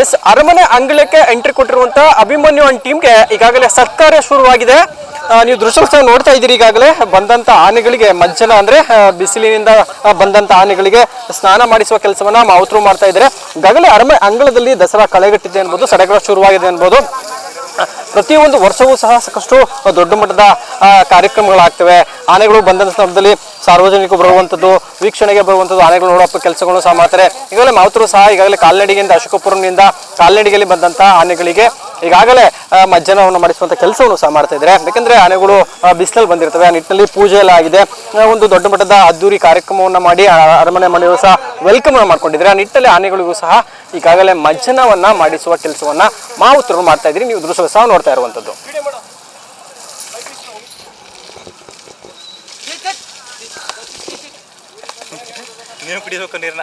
S ಅರಮನೆ ಅಂಗಳಕ್ಕೆ entry ಕೊಟ್ಟಿರುವಂತಹ ಅಭಿಮನ್ಯು ಅಂಡ್ ಟೀಮ್ಗೆ ಈಗಾಗಲೇ ಸತ್ಕಾರ ಶುರುವಾಗಿದೆ. ನೀವು ದೃಶ್ಯ ನೋಡ್ತಾ ಇದ್ದೀರಿ. ಈಗಾಗಲೇ ಬಂದಂತ ಆನೆಗಳಿಗೆ ಮಜ್ಜನ ಅಂದ್ರೆ ಬಿಸಿಲಿನಿಂದ ಬಂದಂತ ಆನೆಗಳಿಗೆ ಸ್ನಾನ ಮಾಡಿಸುವ ಕೆಲಸವನ್ನ ಮಾವುತರು ಮಾಡ್ತಾ ಇದ್ದಾರೆ. ಈಗಾಗಲೇ ಅರಮನೆ ಅಂಗಳದಲ್ಲಿ ದಸರಾ ಕಳೆಗಟ್ಟಿದೆ ಅನ್ಬೋದು, ಸಡಗರ ಶುರುವಾಗಿದೆ ಅನ್ಬೋದು. ಪ್ರತಿಯೊಂದು ವರ್ಷವೂ ಸಹ ಸಾಕಷ್ಟು ದೊಡ್ಡ ಮಟ್ಟದ ಕಾರ್ಯಕ್ರಮಗಳಾಗ್ತವೆ. ಆನೆಗಳು ಬಂದಂತ ಸಂದರ್ಭದಲ್ಲಿ ಸಾರ್ವಜನಿಕರು ಬರುವಂಥದ್ದು, ವೀಕ್ಷಣೆಗೆ ಬರುವಂಥದ್ದು, ಆನೆಗಳು ನೋಡುವ ಕೆಲಸಗಳನ್ನು ಸಹ ಮಾಡ್ತಾರೆ. ಈಗಾಗಲೇ ಮಾವುತರು ಸಹ ಈಗಾಗಲೇ ಕಾಲ್ನಡಿಗೆಯಿಂದ ಅಶೋಕಪುರಂನಿಂದ ಕಾಲ್ನಡಿಗೆಯಲ್ಲಿ ಬಂದಂತ ಆನೆಗಳಿಗೆ ಈಗಾಗಲೇ ಮಜ್ಜನವನ್ನು ಮಾಡಿಸುವಂತ ಕೆಲಸವನ್ನು ಸಹ ಮಾಡ್ತಾ ಇದ್ದಾರೆ. ಯಾಕಂದ್ರೆ ಆನೆಗಳು ಬಿಸಿಲಲ್ಲಿ ಬಂದಿರ್ತವೆ. ಆ ನಿಟ್ಟಿನಲ್ಲಿ ಪೂಜೆ ಎಲ್ಲ ಆಗಿದೆ. ಒಂದು ದೊಡ್ಡ ಮಟ್ಟದ ಅದ್ದೂರಿ ಕಾರ್ಯಕ್ರಮವನ್ನ ಮಾಡಿ ಅರಮನೆ ಮನೆಯವರು ಸಹ ವೆಲ್ಕಮ್ ಮಾಡ್ಕೊಂಡಿದ್ದಾರೆ. ಆ ನಿಟ್ಟಿನಲ್ಲಿ ಆನೆಗಳಿಗೂ ಸಹ ಈಗಾಗಲೇ ಮಜ್ಜನವನ್ನ ಮಾಡಿಸುವ ಕೆಲಸವನ್ನ ಮಾವುತರು ಮಾಡ್ತಾ ಇದ್ರಿ. ನೀವು ದೃಶ್ಯ ಸಹ ನೋಡ್ತಾ ಇರುವಂತದ್ದು. ನೀವು ಕುಡಿಬೇಕು ನೀರನ್ನ.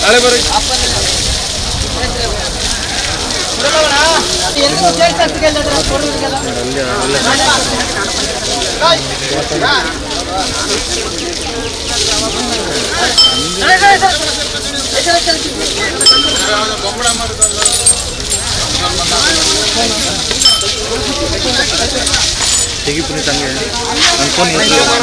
ನಾಳೆ ಬರ್ರಿ. ತೆಗಿ ಪುನೀತ್ ಹಂಗೆ ಅನ್ಕೊಂಡು ಮಾಡೋದಲ್ಲ.